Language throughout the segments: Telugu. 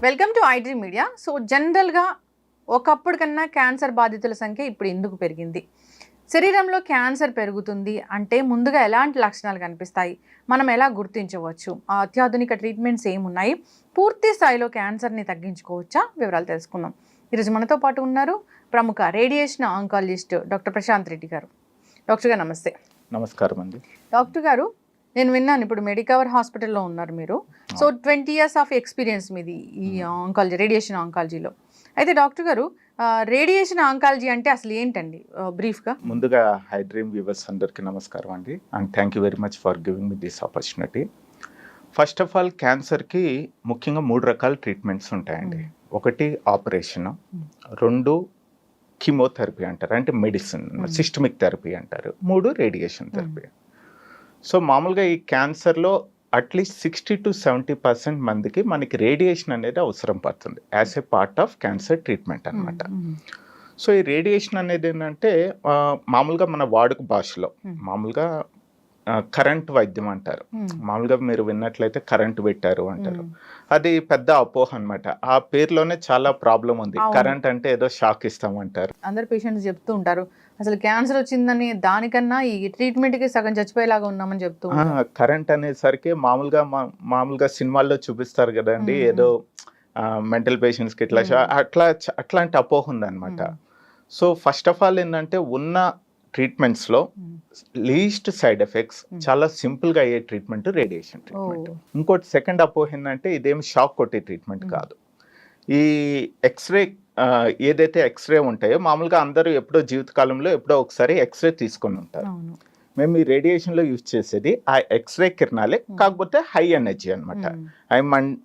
Welcome to iDream media. So జనరల్గా ఒకప్పుడు కన్నా క్యాన్సర్ బాధితుల సంఖ్య ఇప్పుడు ఎందుకు పెరిగింది? శరీరంలో క్యాన్సర్ పెరుగుతుంది అంటే ముందుగా ఎలాంటి లక్షణాలు కనిపిస్తాయి, మనం ఎలా గుర్తించవచ్చు, అత్యాధునిక ట్రీట్మెంట్స్ ఏమున్నాయి, పూర్తి స్థాయిలో క్యాన్సర్ని తగ్గించుకోవచ్చా? వివరాలు తెలుసుకుందాం. ఈరోజు మనతో పాటు ఉన్నారు ప్రముఖ radiation oncologist doctor Prashant Reddy గారు. డాక్టర్ గారు నమస్తే. నమస్కారం అండి. డాక్టర్ గారు, నేను విన్నాను ఇప్పుడు మెడికవర్ హాస్పిటల్లో ఉన్నారు మీరు. సో 20 years ఆఫ్ ఎక్స్పీరియన్స్ మీది ఈ ఆంకాలజీ, రేడియేషన్ ఆంకాలజీలో. అయితే డాక్టర్ గారు, రేడియేషన్ ఆంకాలజీ అంటే అసలు ఏంటండి బ్రీఫ్గా? ముందుగా ఐడ్రీమ్ వ్యూవర్స్ అందరికీ నమస్కారం అండి, and thank you very much for giving me this opportunity. First of all, క్యాన్సర్కి ముఖ్యంగా 3 రకాల ట్రీట్మెంట్స్ ఉంటాయండి. ఒకటి ఆపరేషన్, 2 కీమోథెరపీ అంటారు, అంటే మెడిసిన్ సిస్టమిక్ థెరపీ అంటారు, 3 రేడియేషన్ థెరపీ. సో మామూలుగా ఈ క్యాన్సర్లో అట్లీస్ట్ 60 to 70% మందికి మనకి రేడియేషన్ అనేది అవసరం పడుతుంది as a part of cancer treatment అనమాట. సో ఈ రేడియేషన్ అనేది ఏంటంటే మామూలుగా మన వాడుక భాషలో మామూలుగా కరెంట్ వైద్యం అంటారు. మామూలుగా మీరు విన్నట్లయితే కరెంట్ పెట్టారు అంటారు. అది పెద్ద అపోహ అనమాట. ఆ పేరులోనే చాలా ప్రాబ్లం ఉంది. కరెంట్ అంటే ఏదో షాక్ ఇస్తామంటారు. అందరు పేషెంట్స్ చెప్తూ ఉంటారు అసలు క్యాన్సర్ వచ్చిందని, దానికన్నా ఈ ట్రీట్మెంట్కి సగం చచ్చిపోయేలాగా ఉన్నామని చెప్తూ. కరెంట్ అనేసరికి మామూలుగా సినిమాల్లో చూపిస్తారు కదండి, ఏదో మెంటల్ పేషెంట్స్కి ఇట్లా అట్లాంటి అపోహ ఉందన్నమాట. సో ఫస్ట్ ఆఫ్ ఆల్ ఏంటంటే ఉన్న ట్రీట్మెంట్స్లో లీస్ట్ సైడ్ ఎఫెక్ట్స్, చాలా సింపుల్గా అయ్యే ట్రీట్మెంట్ రేడియేషన్ ట్రీట్మెంట్. ఇంకోటి సెకండ్ అపోహ ఏంటంటే ఇదేమి షాక్ కొట్టే ట్రీట్మెంట్ కాదు. ఈ ఎక్స్రే ఏదైతే ఎక్స్రే ఉంటాయో మామూలుగా అందరూ ఎప్పుడో జీవితకాలంలో ఎప్పుడో ఒకసారి ఎక్స్రే తీసుకొని ఉంటారు. మేము ఈ రేడియేషన్లో యూజ్ చేసేది ఆ ఎక్స్రే కిరణాలే, కాకపోతే హై ఎనర్జీ అనమాట. అవి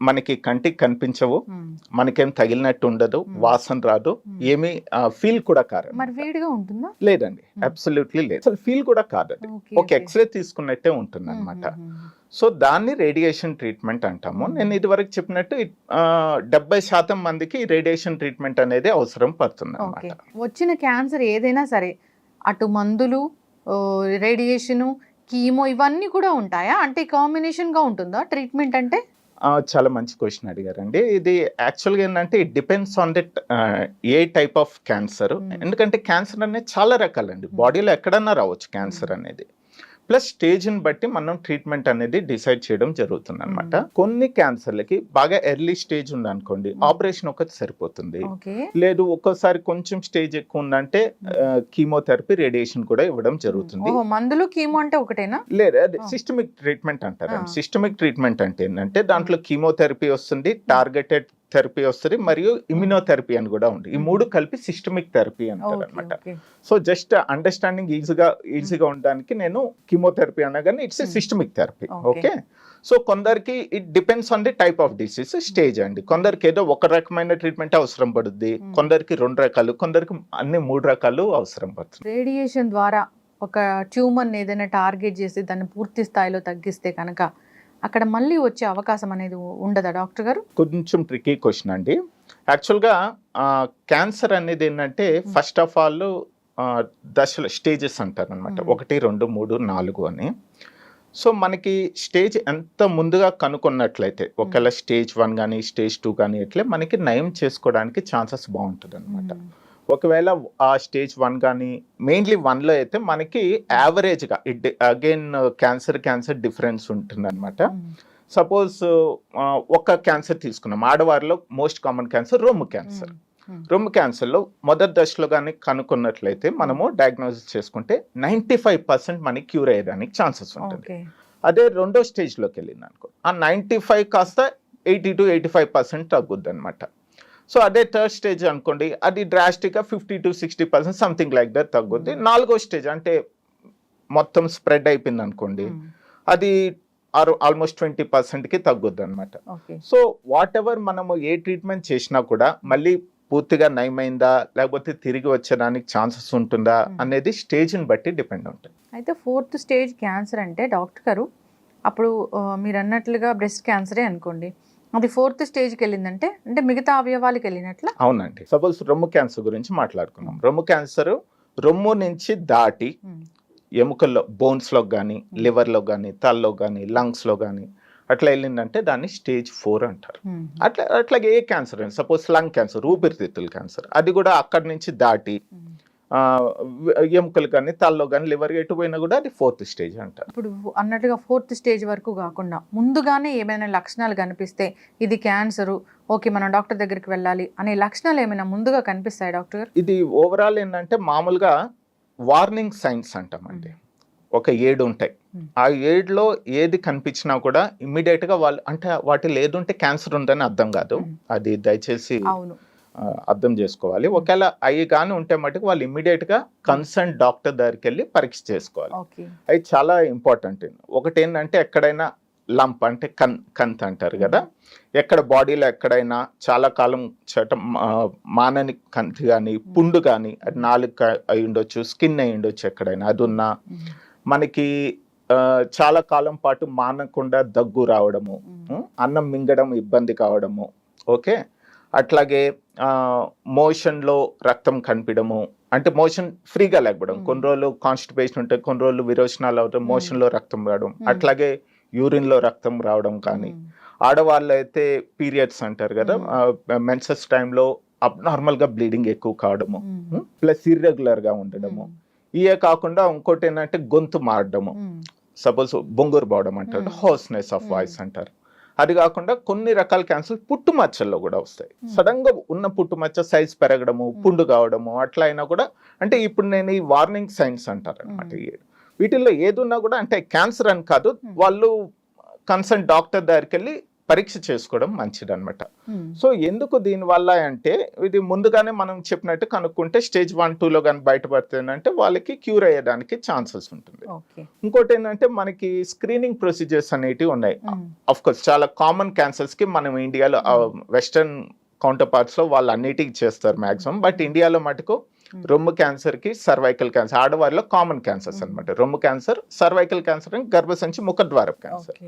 మనకి కంటికి కనిపించవు, మనకేం తగిలినట్టు ఉండదు, వాసన రాదు, ఏమీ ఫీల్ కూడా కాదు. లేదండి, అబ్సల్యూట్లీ లేదు, అసలు ఫీల్ కూడా కాదు. అది ఒక ఎక్స్రే తీసుకున్నట్టే ఉంటుంది అనమాట. సో దాన్ని రేడియేషన్ ట్రీట్మెంట్ అంటాము. నేను ఇదివరకు చెప్పినట్టు 70% మందికి రేడియేషన్ ట్రీట్మెంట్ అనేది అవసరం పడుతుంది అనమాట. వచ్చిన క్యాన్సర్ ఏదైనా సరే, అటు మందులు, రేడియేషను, కీమో ఇవన్నీ కూడా ఉంటాయా? అంటే కాంబినేషన్గా ఉంటుందా ట్రీట్మెంట్? అంటే చాలా మంచి క్వశ్చన్ అడిగారండి. ఇది యాక్చువల్గా ఏంటంటే it depends on that A type of cancer. ఎందుకంటే క్యాన్సర్ అనేది చాలా రకాలండి, బాడీలో ఎక్కడన్నా రావచ్చు క్యాన్సర్ అనేది. ప్లస్ స్టేజ్ని బట్టి మనం ట్రీట్మెంట్ అనేది డిసైడ్ చేయడం జరుగుతుంది అనమాట. కొన్ని క్యాన్సర్లకి బాగా ఎర్లీ స్టేజ్ ఉందనుకోండి, ఆపరేషన్ ఒకటి సరిపోతుంది. లేదు ఒక్కోసారి కొంచెం స్టేజ్ ఎక్కువ ఉందంటే కీమోథెరపీ, రేడియేషన్ కూడా ఇవ్వడం జరుగుతుంది. మందులు కీమో అంటే ఒకటేనా? లేదు, అది సిస్టమిక్ ట్రీట్మెంట్ అంటారు. సిస్టమిక్ ట్రీట్మెంట్ అంటే ఏంటంటే దాంట్లో కీమోథెరపీ వస్తుంది, టార్గెటెడ్ థెరపీ వస్తుంది, మరియు ఇమ్యునోథెరపీ అని కూడా ఉంది. ఈ 3 కలిపి సిస్టమిక్ థెరపీ అంటారు అనమాట. సో జస్ట్ అండర్స్టాండింగ్ ఈజీగా ఉండడానికి నేను కీమోథెరపీ అనగానే it's systemic therapy. Okay. So కొందరికి it depends on the type of disease, stage అండి. కొందరికి ఏదో ఒక రకమైన ట్రీట్మెంట్ అవసరం పడుద్ది, కొందరికి 2 రకాలు, కొందరికి అన్ని 3 రకాలు అవసరం పడుతుంది. రేడియేషన్ ద్వారా ఒక ట్యూమర్ని ఏదైనా టార్గెట్ చేసి దాన్ని పూర్తి స్థాయిలో తగ్గిస్తే కనుక అక్కడ మళ్ళీ వచ్చే అవకాశం అనేది ఉండదా డాక్టర్ గారు? కొంచెం ట్రికీ క్వశ్చన్ అండి. యాక్చువల్గా క్యాన్సర్ అనేది ఏంటంటే ఫస్ట్ ఆఫ్ ఆల్ దశల స్టేజెస్ అంటారు అనమాట. 1, 2, 3, 4 అని. సో మనకి స్టేజ్ ఎంత ముందుగా కనుక్కున్నట్లయితే, ఒకవేళ స్టేజ్ 1 కానీ స్టేజ్ 2 కానీ ఇట్లే మనకి నయం చేసుకోవడానికి ఛాన్సెస్ బాగుంటుంది అనమాట. ఒకవేళ ఆ స్టేజ్ 1 కానీ, మెయిన్లీ 1లో అయితే మనకి యావరేజ్గా అగైన్ క్యాన్సర్ డిఫరెన్స్ ఉంటుంది అనమాట. సపోజ్ ఒక క్యాన్సర్ తీసుకున్నాం, ఆడవారిలో మోస్ట్ కామన్ క్యాన్సర్ రొమ్ము క్యాన్సర్. రొమ్ము క్యాన్సర్లో మొదటి దశలో కానీ కనుక్కున్నట్లయితే మనము డయాగ్నోసిస్ చేసుకుంటే 95% మనకి క్యూర్ అయ్యేదానికి ఛాన్సెస్ ఉంటుంది. అదే 2వ స్టేజ్లోకి వెళ్ళింది అనుకో, ఆ 95 కాస్త 80 to 85% తగ్గుద్ది అనమాట. సో అదే 3rd స్టేజ్ అనుకోండి, అది డ్రాస్టిక్గా 50 to 60% సంథింగ్ లైక్ దట్ తగ్గుద్ది. 4వ స్టేజ్ అంటే మొత్తం స్ప్రెడ్ అయిపోయింది అనుకోండి, అది ఆల్మోస్ట్ 20%కి తగ్గుద్ది అనమాట. సో వాట్ ఎవర్ మనము ఏ ట్రీట్మెంట్ చేసినా కూడా మళ్ళీ పూర్తిగా నయమైందా లేకపోతే తిరిగి వచ్చేదానికి ఛాన్సెస్ ఉంటుందా అనేది స్టేజ్ని బట్టి డిపెండ్ ఉంటుంది. అయితే 4th స్టేజ్ క్యాన్సర్ అంటే డాక్టర్ గారు, అప్పుడు మీరు అన్నట్లుగా బ్రెస్ట్ క్యాన్సరే అనుకోండి, అది 4th స్టేజ్కి వెళ్ళిందంటే అంటే మిగతా అవయవాలకు వెళ్ళినట్ల? అవునండి. సపోజ్ రొమ్ము క్యాన్సర్ గురించి మాట్లాడుకున్నాం. రొమ్ము క్యాన్సర్ రొమ్ము నుంచి దాటి ఎముకల్లో బోన్స్లో కానీ లివర్లో కానీ తలలో కానీ లంగ్స్లో కానీ అట్లా వెళ్ళిందంటే దాన్ని స్టేజ్ 4 అంటారు. అట్లాగే ఏ క్యాన్సర్ అండి, సపోజ్ లంగ్ క్యాన్సర్, ఊపిరితిత్తుల క్యాన్సర్, అది కూడా అక్కడి నుంచి దాటి ఎముకలు కానీ తలలో కానీ లివర్ ఎటు పోయినా కూడా అది 4th స్టేజ్ అంటారు. ఇప్పుడు అన్నట్టుగా 4th స్టేజ్ వరకు కాకుండా ముందుగానే ఏమైనా లక్షణాలు కనిపిస్తే ఇది క్యాన్సరు, ఓకే మనం డాక్టర్ దగ్గరికి వెళ్ళాలి అనే లక్షణాలు ఏమైనా ముందుగా కనిపిస్తాయి డాక్టర్ గారు? ఇది ఓవరాల్ ఏంటంటే మామూలుగా వార్నింగ్ సైన్స్ అంటామండి. ఒక 7 ఉంటాయి. ఆ 7లో ఏది కనిపించినా కూడా ఇమ్మీడియట్ గా వాళ్ళు అంటే వాటిలో ఏది ఉంటే క్యాన్సర్ ఉందని అర్థం కాదు, అది దయచేసి అర్థం చేసుకోవాలి. ఒకవేళ అవి కానీ ఉంటే మటుకు వాళ్ళు ఇమ్మీడియట్ గా కన్సర్న్ డాక్టర్ దగ్గరికి వెళ్ళి పరీక్ష చేసుకోవాలి. అవి చాలా ఇంపార్టెంట్. ఒకటి ఏంటంటే ఎక్కడైనా లంప్ అంటే కంత్ అంటారు కదా, ఎక్కడ బాడీలో ఎక్కడైనా చాలా కాలం మానని కంతి కానీ పుండు కానీ, అది నాలుగు అయి ఉండొచ్చు, స్కిన్ అయి ఉండొచ్చు, ఎక్కడైనా అది ఉన్నా, మనకి చాలా కాలం పాటు మానకుండా దగ్గు రావడము, అన్నం మింగడం ఇబ్బంది కావడము, ఓకే, అట్లాగే మోషన్లో రక్తం కనిపించడము, అంటే మోషన్ ఫ్రీగా లేకపోవడం, కొన్ని రోజులు కాన్స్టిపేషన్ ఉంటే కొన్ని రోజులు విరోచనాలు అవుతాయి, మోషన్లో రక్తం రావడం, అట్లాగే యూరిన్లో రక్తం రావడం కానీ, ఆడవాళ్ళు అయితే పీరియడ్స్ అంటారు కదా, మెన్సెస్ టైంలో అబ్నార్మల్గా బ్లీడింగ్ ఎక్కువ కావడము, ప్లస్ ఇర్రెగ్యులర్గా ఉండడము, ఇవే కాకుండా ఇంకోటి ఏంటంటే గొంతు మారడము, సపోజ్ బొంగురు పోవడం అంటారు, హోస్నెస్ ఆఫ్ వాయిస్ అంటారు. అది కాకుండా కొన్ని రకాల క్యాన్సర్ పుట్టుమచ్చల్లో కూడా వస్తాయి. సడన్ గా ఉన్న పుట్టుమచ్చ సైజ్ పెరగడము, పుండు కావడము, అట్లా అయినా కూడా అంటే ఇప్పుడు నేను ఈ వార్నింగ్ సైన్స్ అంటారు అనమాట. వీటిల్లో ఏదున్నా కూడా అంటే క్యాన్సర్ అని కాదు, వాళ్ళు కన్సర్న్ డాక్టర్ దగ్గరికి వెళ్ళి పరీక్ష చేసుకోవడం మంచిది అనమాట. సో ఎందుకు దీనివల్ల అంటే ఇది ముందుగానే మనం చెప్పినట్టు కనుక్కుంటే స్టేజ్ 1, 2లో కానీ బయటపడుతుందంటే వాళ్ళకి క్యూర్ అయ్యేదానికి ఛాన్సెస్ ఉంటుంది. ఇంకోటి ఏంటంటే మనకి స్క్రీనింగ్ ప్రొసీజర్స్ అనేటివి ఉన్నాయి. అఫ్ కోర్స్ చాలా కామన్ క్యాన్సర్స్ కి మనం ఇండియాలో వెస్టర్న్ కౌంటర్ పార్ట్స్ లో వాళ్ళు అన్నిటికీ చేస్తారు మాక్సిమం, బట్ ఇండియాలో మటుకు రొమ్ము క్యాన్సర్ కి సర్వైకల్ క్యాన్సర్ ఆడవారిలో కామన్ క్యాన్సర్స్ అనమాట. రొమ్ము క్యాన్సర్, సర్వైకల్ క్యాన్సర్, గర్భసంచి ముఖద్వారపు క్యాన్సర్.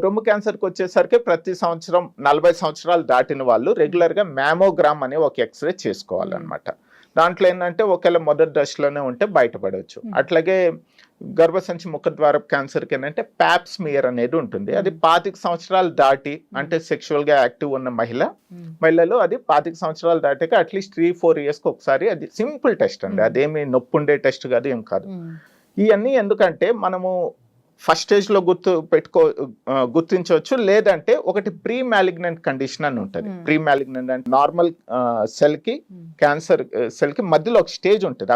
రొమ్ము క్యాన్సర్ కి వచ్చేసరికి ప్రతి సంవత్సరం 40 సంవత్సరాలు దాటిన వాళ్ళు రెగ్యులర్ గా మ్యామోగ్రామ్ అనే ఒక ఎక్స్రే చేసుకోవాలన్నమాట. దాంట్లో ఏంటంటే ఒకవేళ మొదటి దశలోనే ఉంటే బయటపడవచ్చు. అట్లాగే గర్భసంచి ముఖద్వారపు క్యాన్సర్కి ఏంటంటే ప్యాప్ స్మియర్ అనేది ఉంటుంది. అది 25 సంవత్సరాలు దాటి అంటే సెక్షువల్ గా యాక్టివ్ ఉన్న మహిళలు అది 25 సంవత్సరాలు దాటాక అట్లీస్ట్ 3-4 years కి ఒకసారి, అది సింపుల్ టెస్ట్ అండి, అదేమి నొప్పి ఉండే టెస్ట్ కాదు, ఏం కాదు. ఇవన్నీ ఎందుకంటే మనము ఫస్ట్ స్టేజ్ లో గుర్తించవచ్చు, లేదంటే ఒకటి ప్రీ మ్యాలిగ్నెంట్ కండిషన్ అని ఉంటుంది. ప్రీ మ్యాలిగ్నెంట్ అంటే నార్మల్ సెల్ కి క్యాన్సర్ సెల్ కి మధ్యలో ఒక స్టేజ్ ఉంటుంది,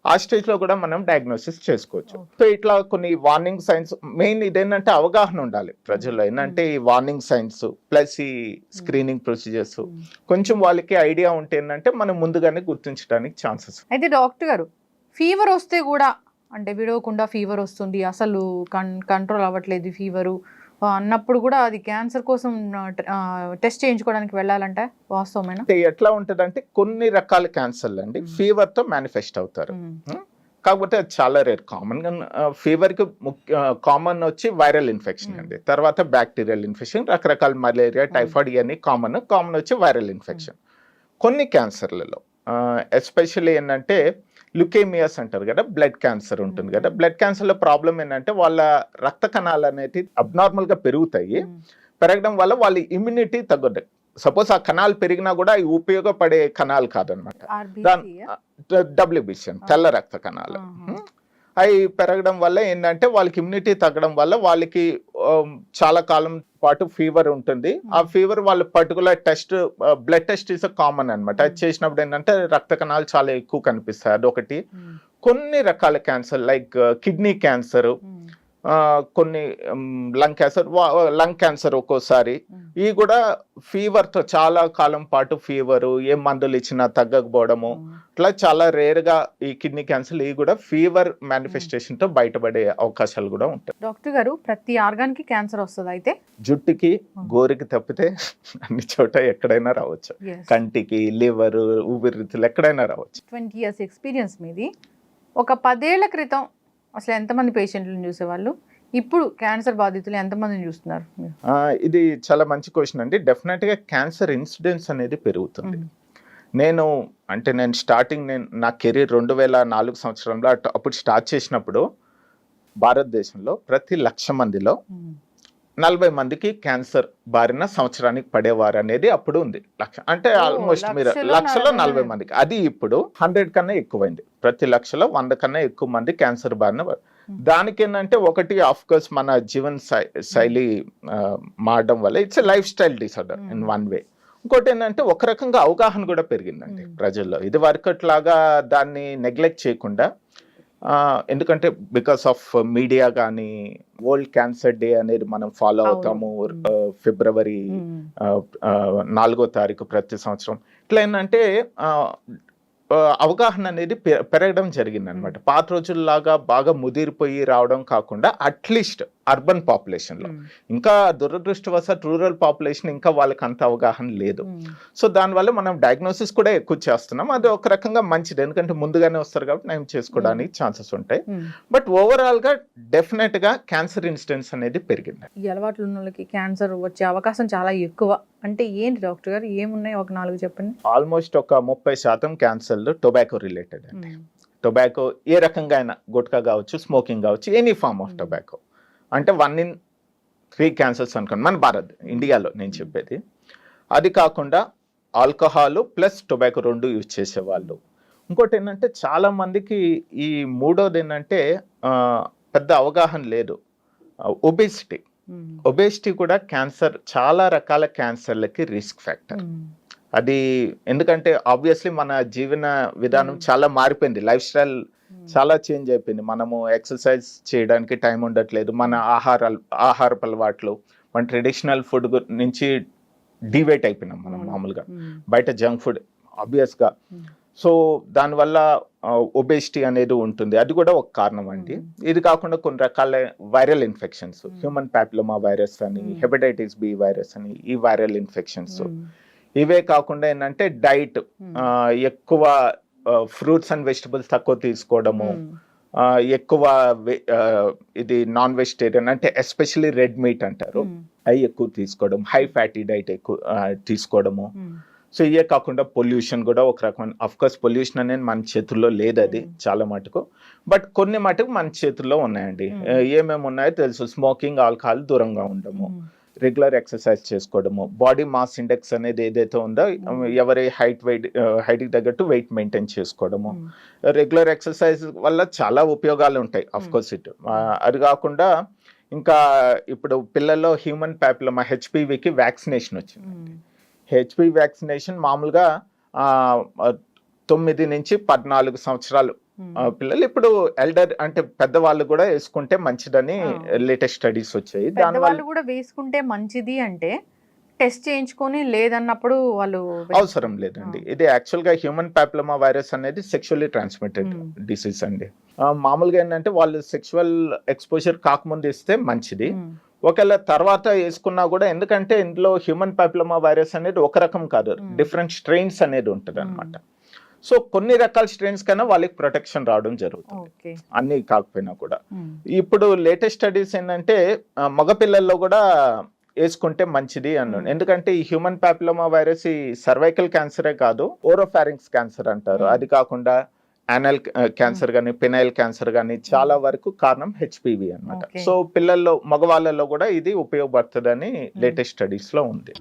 ఆ స్టేజ్ లో కూడా మనం డయాగ్నోసిస్ చేసుకోవచ్చు. సో ఇట్లా కొన్ని వార్నింగ్ సైన్స్, మెయిన్ ఇదేంటంటే అవగాహన ఉండాలి ప్రజల్లో, ఏంటంటే ఈ వార్నింగ్ సైన్స్ ప్లస్ ఈ స్క్రీనింగ్ ప్రొసీజర్స్ కొంచెం వాళ్ళకి ఐడియా ఉంటే ఏంటంటే మనం ముందుగానే గుర్తించడానికి ఛాన్సెస్. అయితే డాక్టర్ గారు, ఫీవర్ వస్తే కూడా అంటే విడవకుండా ఫీవర్ వస్తుంది, అసలు కంట్రోల్ అవ్వట్లేదు ఫీవరు అన్నప్పుడు కూడా అది క్యాన్సర్ కోసం టెస్ట్ చేయించుకోవడానికి వెళ్ళాలంటే వాస్తవమేనా? ఎట్లా ఉంటుంది అంటే కొన్ని రకాల క్యాన్సర్లు అండి ఫీవర్ తో మేనిఫెస్ట్ అవుతారు, కాకపోతే అది చాలా రేర్. కామన్ గా ఫీవర్ కి కామన్ వచ్చి వైరల్ ఇన్ఫెక్షన్ అండి, తర్వాత బ్యాక్టీరియల్ ఇన్ఫెక్షన్, రకరకాల మలేరియా, టైఫాయిడ్, ఇవన్నీ కామన్ వచ్చి వైరల్ ఇన్ఫెక్షన్. కొన్ని క్యాన్సర్లలో ఎస్పెషల్లీ ఏంటంటే లుకేమియాస్ అంటారు కదా, బ్లడ్ క్యాన్సర్ ఉంటుంది కదా, బ్లడ్ క్యాన్సర్ లో ప్రాబ్లం ఏంటంటే వాళ్ళ రక్త కణాలు అనేది అబ్నార్మల్ గా పెరుగుతాయి, పెరగడం వల్ల వాళ్ళ ఇమ్యూనిటీ తగ్గదు. సపోజ్ ఆ కణాలు పెరిగినా కూడా అవి ఉపయోగపడే కణాలు కాదనమాట, WBC తెల్ల రక్త కణాలు. అవి పెరగడం వల్ల ఏంటంటే వాళ్ళకి ఇమ్యూనిటీ తగ్గడం వల్ల వాళ్ళకి చాలా కాలం పాటు ఫీవర్ ఉంటుంది. ఆ ఫీవర్ వాళ్ళ particular test, blood test is common అనమాట. అది చేసినప్పుడు ఏంటంటే రక్త కణాలు చాలా ఎక్కువ కనిపిస్తాయి, అదొకటి. కొన్ని రకాల క్యాన్సర్ లైక్ కిడ్నీ క్యాన్సర్, కొన్ని లంగ్ క్యాన్సర్ ఒక్కోసారి, ఇవి కూడా ఫీవర్ తో చాలా కాలం పాటు ఫీవరు, ఏ మందులు ఇచ్చినా తగ్గకపోవడము, ఇట్లా చాలా రేర్ గా ఈ కిడ్నీ క్యాన్సర్ ఇవి కూడా ఫీవర్ మేనిఫెస్టేషన్ తో బయటపడే అవకాశాలు కూడా ఉంటాయి. డాక్టర్ గారు, ప్రతి ఆర్గాన్ కి క్యాన్సర్ వస్తుంది అయితే? జుట్టుకి, గోరికి తప్పితే అన్ని చోట ఎక్కడైనా రావచ్చు, కంటికి, లివర్, ఊపిరితిత్తులు ఎక్కడైనా రావచ్చు. 20 years ఎక్స్పీరియన్స్ మీది. ఒక 10 ఏళ్ల క్రితం అసలు ఎంతమంది పేషెంట్లను చూసేవాళ్ళు, ఇప్పుడు క్యాన్సర్ బాధితులు ఎంతమందిని చూస్తున్నారు? ఇది చాలా మంచి క్వశ్చన్ అండి. డెఫినెట్ గా క్యాన్సర్ ఇన్సిడెన్స్ అనేది పెరుగుతుంది. నేను స్టార్టింగ్ నా కెరీర్ 2004 సంవత్సరంలో అప్పుడు స్టార్ట్ చేసినప్పుడు భారతదేశంలో ప్రతి 1,00,000 మందిలో 40 మందికి క్యాన్సర్ బారిన సంవత్సరానికి పడేవారు అనేది అప్పుడు ఉంది. అంటే ఆల్మోస్ట్ మీరు లక్షలో 40 మందికి. అది ఇప్పుడు 100 కన్నా ఎక్కువైంది. ప్రతి 1,00,000లో 100 కన్నా ఎక్కువ మంది క్యాన్సర్ బారిన. దానికి ఏంటంటే ఒకటి ఆఫ్ కోర్స్ మన జీవన శైలి మారడం వల్ల it's life style disorder in one way. ఇంకోటి ఏంటంటే ఒక రకంగా అవగాహన కూడా పెరిగిందండి ప్రజల్లో. ఇది వరకట్లాగా దాన్ని నెగ్లెక్ట్ చేయకుండా, ఎందుకంటే బికాస్ ఆఫ్ మీడియా కానీ వరల్డ్ క్యాన్సర్ డే అనేది మనం ఫాలో అవుతాము ఫిబ్రవరి 4వ తారీఖు ప్రతి సంవత్సరం. ఇట్లా ఏంటంటే అవగాహన అనేది పెరగడం జరిగింది అనమాట. పాత రోజుల్లాగా బాగా ముదిరిపోయి రావడం కాకుండా అట్లీస్ట్ అర్బన్ పాపులేషన్లో, ఇంకా దురదృష్టవశాత్ రూరల్ పాపులేషన్ ఇంకా వాళ్ళకి అంత అవగాహన లేదు. సో దానివల్ల మనం డయాగ్నోసిస్ కూడా ఎక్కువ చేస్తున్నాం. అది ఒక రకంగా మంచిది, ఎందుకంటే ముందుగానే వస్తారు కాబట్టి నయం చేసుకోవడానికి ఛాన్సెస్ ఉంటాయి. బట్ ఓవరాల్ గా డెఫినెట్ గా క్యాన్సర్ ఇన్సిడెన్స్ అనేది పెరిగింది. ఈ అలవాట్లు ఉన్న వాళ్ళకి క్యాన్సర్ వచ్చే అవకాశం చాలా ఎక్కువ. అంటే ఏంటి డాక్టర్ గారు, ఏమున్నాయి ఒక 4 చెప్పండి. ఆల్మోస్ట్ ఒక 30% క్యాన్సర్లు టొబాకో రిలేటెడ్ అండి. టొబాకో ఏ రకంగా అయినా, గుట్కా కావచ్చు, స్మోకింగ్ కావచ్చు, ఎనీ ఫార్మ్ ఆఫ్ టొబాకో. అంటే 1 in 3 క్యాన్సర్స్ అనుకోండి మన ఇండియాలో నేను చెప్పేది. అది కాకుండా ఆల్కహాల్ ప్లస్ టొబాకో 2 యూజ్ చేసేవాళ్ళు. ఇంకోటి ఏంటంటే చాలా మందికి ఈ మూడోది ఏంటంటే పెద్ద అవగాహన లేదు, ఒబేసిటీ కూడా క్యాన్సర్, చాలా రకాల క్యాన్సర్లకి రిస్క్ ఫ్యాక్టర్. అది ఎందుకంటే ఆబ్వియస్లీ మన జీవన విధానం చాలా మారిపోయింది, లైఫ్ స్టైల్ చాలా చేంజ్ అయిపోయింది. మనము ఎక్సర్సైజ్ చేయడానికి టైం ఉండట్లేదు, మన ఆహారపు అలవాట్లు, మన ట్రెడిషనల్ ఫుడ్ నుంచి డివేట్ అయిపోయినాం మనం. మామూలుగా బయట జంక్ ఫుడ్ ఆబ్వియస్గా. సో దానివల్ల ఒబేసిటీ అనేది ఉంటుంది, అది కూడా ఒక కారణం అండి. ఇది కాకుండా కొన్ని రకాల viral infections, human papilloma virus అని, హెపటైటిస్ బి వైరస్ అని, ఈ వైరల్ ఇన్ఫెక్షన్స్. ఇవే కాకుండా ఏంటంటే డైట్, ఎక్కువ ఫ్రూట్స్ అండ్ వెజిటబుల్స్ తక్కువ తీసుకోవడము, ఎక్కువ ఇది నాన్ వెజిటేరియన్ అంటే ఎస్పెషల్లీ రెడ్ మీట్ అంటారు, అవి ఎక్కువ తీసుకోవడం, హై ఫ్యాటీ డైట్ ఎక్కువ తీసుకోవడము. సో ఇవే కాకుండా పొల్యూషన్ కూడా ఒక రకమైన, అఫ్ కోర్స్ పొల్యూషన్ అనేది మన చేతుల్లో లేదు, అది చాలా మటుకు, బట్ కొన్ని మటుకు మన చేతుల్లో ఉన్నాయండి. ఏమేమి ఉన్నాయో తెలుసు. స్మోకింగ్, ఆల్కహాల్ దూరంగా ఉండము, రెగ్యులర్ ఎక్సర్సైజ్ చేసుకోవడము, బాడీ మాస్ ఇండెక్స్ అనేది ఏదైతే ఉందో ఎవరి హైట్కి తగ్గట్టు వెయిట్ మెయింటైన్ చేసుకోవడము, రెగ్యులర్ ఎక్సర్సైజ్ వల్ల చాలా ఉపయోగాలు ఉంటాయి అఫ్ కోర్స్ ఇట్. అది కాకుండా ఇంకా ఇప్పుడు పిల్లల్లో హ్యూమన్ ప్యాపిలోమా హెచ్పివికి వ్యాక్సినేషన్ వచ్చింది. హెచ్పివి వ్యాక్సినేషన్ మామూలుగా 9 నుంచి 14 సంవత్సరాలు పిల్లలు, ఇప్పుడు ఎల్డర్ అంటే పెద్దవాళ్ళు కూడా వేసుకుంటే మంచిదని లేటెస్ట్ స్టడీస్ వచ్చాయి. దానివల్ల కూడా వేసుకుంటే మంచిది అంటే టెస్ట్ చేయించుకొని లేదన్నప్పుడు వాళ్ళు అవసరం లేదండి. ఇది యాక్చువల్గా హ్యూమన్ ప్యాపిలోమా వైరస్ అనేది సెక్షువల్లీ ట్రాన్స్మిటెడ్ డిసీజ్ అండి. మామూలుగా ఏంటంటే వాళ్ళు సెక్షువల్ ఎక్స్పోజర్ కాకముందు ఇస్తే మంచిది. ఒకవేళ తర్వాత వేసుకున్నా కూడా, ఎందుకంటే ఇందులో హ్యూమన్ ప్యాపిలోమా వైరస్ అనేది ఒక రకం కాదు, డిఫరెంట్ స్ట్రెయిన్స్ అనేది ఉంటుంది అనమాట. సో కొన్ని రకాల స్ట్రెయిన్స్ కన్నా వాళ్ళకి ప్రొటెక్షన్ రావడం జరుగుతుంది, అన్ని కాకపోయినా కూడా. ఇప్పుడు లేటెస్ట్ స్టడీస్ ఏంటంటే మగపిల్లల్లో కూడా వేసుకుంటే మంచిది అన్నాడు. ఎందుకంటే ఈ హ్యూమన్ ప్యాపిలోమా వైరస్ ఈ సర్వైకల్ క్యాన్సరే కాదు, ఓరోఫారింక్స్ క్యాన్సర్ అంటారు, అది కాకుండా యానల్ క్యాన్సర్ కానీ, పెనైల్ క్యాన్సర్ కానీ చాలా వరకు కారణం హెచ్పివి అన్నమాట. సో పిల్లల్లో, మగవాళ్ళలో కూడా ఇది ఉపయోగపడుతుందని లేటెస్ట్ స్టడీస్ లో ఉంది.